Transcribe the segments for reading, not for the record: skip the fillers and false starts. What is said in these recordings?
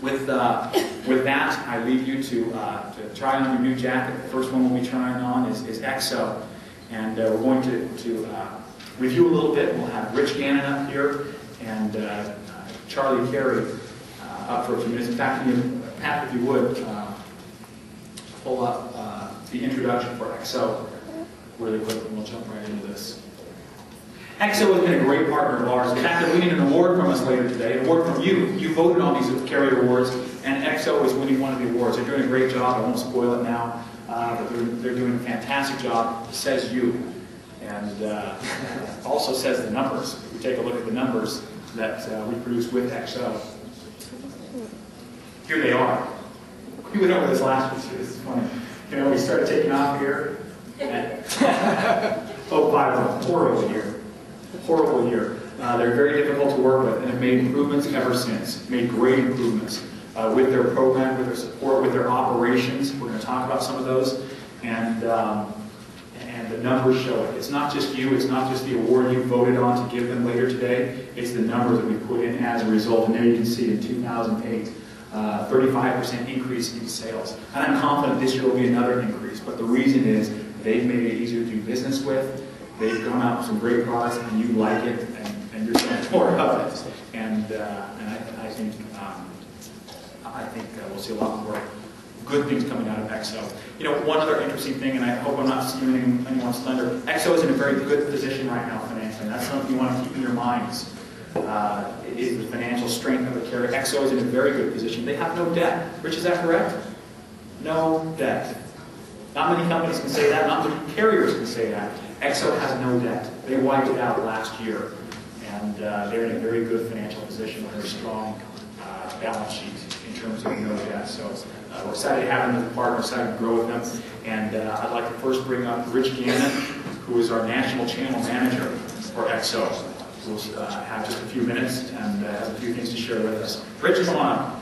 With that, I leave you to try on your new jacket. The first one we'll be trying on is XO. And we're going to review a little bit. We'll have Rich Gannon up here and Charlie Carey up for a few minutes. In fact, Pat, if you would, pull up the introduction for XO really quick, and we'll jump right into this. XO has been a great partner of ours. In fact, they're winning an award from us later today, an award from you. You voted on these carrier awards, and XO is winning one of the awards. They're doing a great job. I won't spoil it now, but they're doing a fantastic job. It says you, and also says the numbers. If we take a look at the numbers that we produce with XO, here they are. We went over this last week. This is funny. You know, we started taking off here. And oh, by the way, horrible year. Horrible year. They're very difficult to work with and have made improvements ever since. Made great improvements with their program, with their support, with their operations. We're going to talk about some of those. And the numbers show it. It's not just you. It's not just the award you voted on to give them later today. It's the numbers that we put in as a result. And there you can see in 2008, 35% increase in sales. And I'm confident this year will be another increase. But the reason is they've made it easier to do business with. They've come out with some great products, and you like it, and you're saying more of it. And I think we'll see a lot more good things coming out of XO. You know, one other interesting thing, and I hope I'm not stealing anyone's thunder. XO is in a very good position right now financially. That's something you want to keep in your minds. Is the financial strength of the carrier. XO is in a very good position. They have no debt. Rich, is that correct? No debt. Not many companies can say that. Not many carriers can say that. XO has no debt. They wiped it out last year, and they're in a very good financial position with a strong balance sheet in terms of no debt. So we're excited to have them as a partner, excited to grow with them. And I'd like to first bring up Rich Gannon, who is our National Channel Manager for XO. We'll have just a few minutes and have a few things to share with us. Rich, come on up.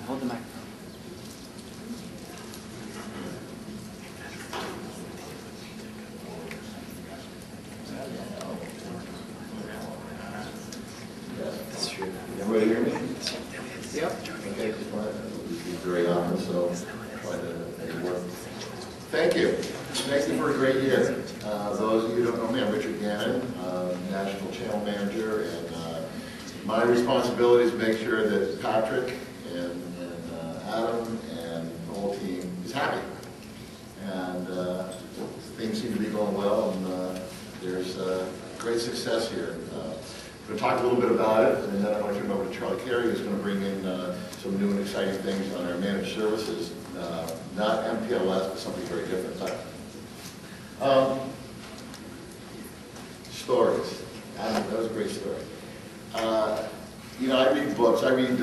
Hold the microphone. That's true. Everybody hear me? Yep. Okay, this is very often, so try to make it work. Thank you. Thank you for a great year. Those of you who don't know me, I'm Richard Gannon, National Channel Manager, and my responsibility is to make sure that Patrick and Adam and the whole team is happy. And things seem to be going well, and there's great success here. I'm going to talk a little bit about it, and then I'm going to turn it over to Charlie Carey, who's going to bring in some new and exciting things on our managed services. Not MPLS, but something very different. But, stories. That was a great story. You know, I read books. I read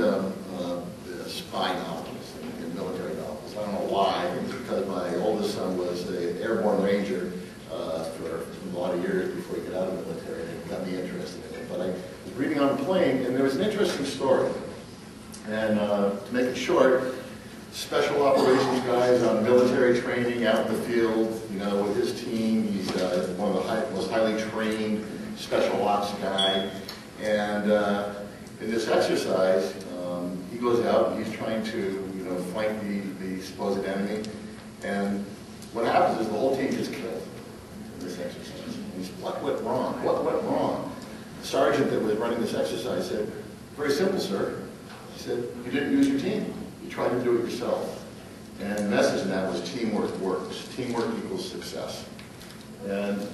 spy novels and military novels. I don't know why. It's because my oldest son was an airborne ranger for a lot of years before he got out of the military, and it got me interested in it. But I was reading on the plane, and there was an interesting story. And to make it short, special operations guys on military training out in the field, you know, with his team. He's one of the most highly trained special ops guy. And in this exercise, he goes out and he's trying to, you know, flank the supposed enemy. And what happens is the whole team gets killed in this exercise. And he's, what went wrong? What went wrong? The sergeant that was running this exercise said, very simple, sir. He said, you didn't use your team. You tried to do it yourself. And the message in that was teamwork works. Teamwork equals success. And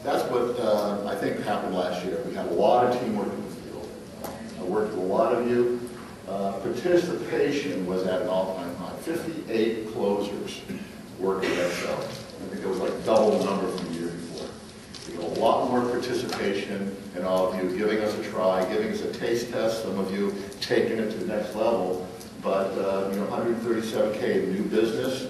that's what I think happened last year. We had a lot of teamwork in the field. I worked with a lot of you. Participation was at an all-time high. 58 closers worked at XO. I think it was like double the number from the year before. We got a lot more participation in all of you, giving us a try, giving us a taste test. Some of you taking it to the next level. But you know, 137K new business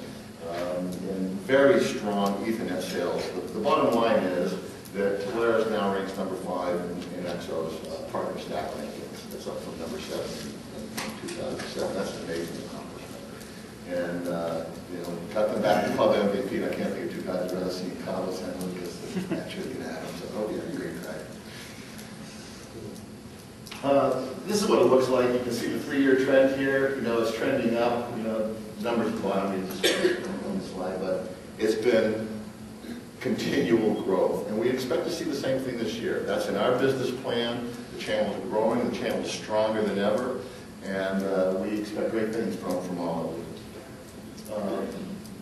and very strong Ethernet sales. The bottom line is that Telarus now ranks number 5 in XO's partner stack rankings. That's up from number 7 in 2007. That's an amazing accomplishment. see Kyle was handling this, and actually can have him, so, oh yeah, you're right. This is what it looks like. You can see the 3-year trend here. You know, it's trending up. You know, numbers at the bottom you just on the slide, but it's been continual growth, and we expect to see the same thing this year. That's in our business plan. The channel is growing. The channel is stronger than ever, and we expect great things from all of you.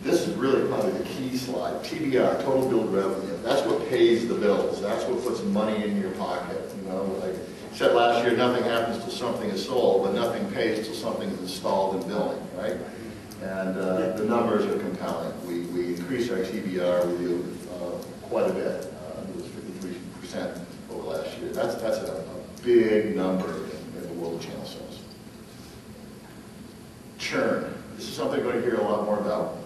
This is really probably the key slide. TBR, total billed revenue. That's what pays the bills. That's what puts money in your pocket. You know, like I said last year, nothing happens till something is sold, but nothing pays till something is installed and billing, right? And the numbers are compelling. We increased our TBR with you quite a bit. It was 53% over last year. That's a big number in the world of channel sales. Churn. This is something you're going to hear a lot more about.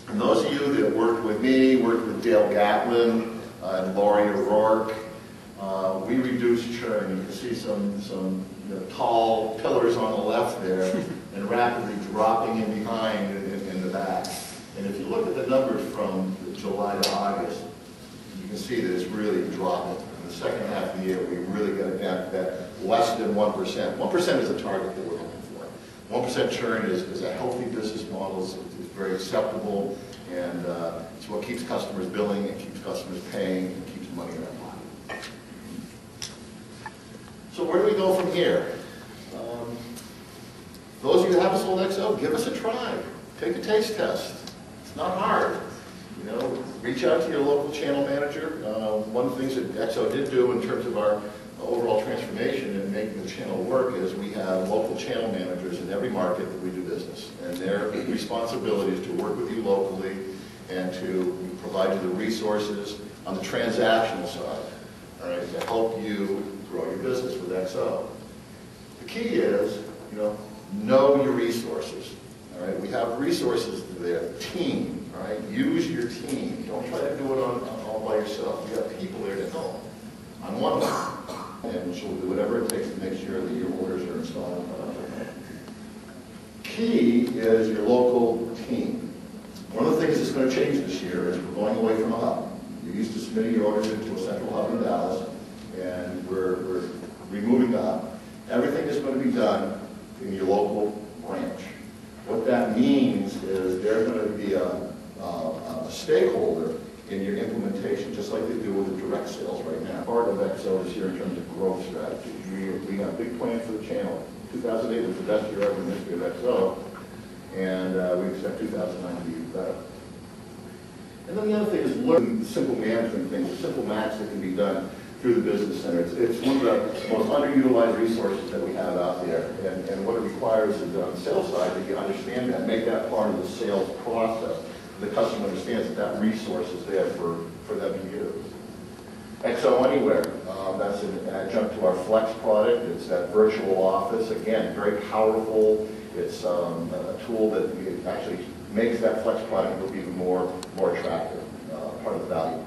And those of you that worked with me, worked with Dale Gatlin and Laurie O'Rourke, we reduced churn. You can see some tall pillars on the left there and rapidly dropping in behind in the back. And if you look at the numbers from July to August, you can see that it's really dropping. In the second half of the year, we really got it down to that less than 1%. 1% is a target that we're looking for. 1% churn is a healthy business model. It's very acceptable, and it's what keeps customers billing, it keeps customers paying, and keeps money in our pocket. So where do we go from here? Those of you that haven't sold XO, give us a try. Take a taste test. It's not hard. You know, reach out to your local channel manager. One of the things that XO did do in terms of our overall transformation and making the channel work is we have local channel managers in every market that we do business. And their responsibility is to work with you locally and to provide you the resources on the transactional side, all right, to help you grow your business with XO. The key is, know your resources. All right, we have resources there. Team, all right, use your team. Don't try to do it all by yourself. You have people there to help. I'm one of them. And she'll do whatever it takes to make sure that your orders are installed. Key is your local team. One of the things that's going to change this year is we're going away from a hub. You're used to submitting your orders into a central hub in Dallas, and we're removing the hub. Everything is going to be done in your local branch. What that means is they're going to be a stakeholder in your implementation, just like they do with the direct sales right now. Part of XO is here in terms of growth strategy. We got a big plan for the channel. 2008 was the best year ever in the history of XO, and we expect 2009 to be even better. And then the other thing is learn the simple management things, the simple maths that can be done through the business center. It's one of the most underutilized resources that we have out there, and what it requires is on the sales side that you understand that, make that part of the sales process. The customer understands that resource is there for them to use. XO Anywhere, that's an adjunct to our Flex product. It's that virtual office. Again, very powerful. It's a tool that actually makes that Flex product look even more attractive, part of the value.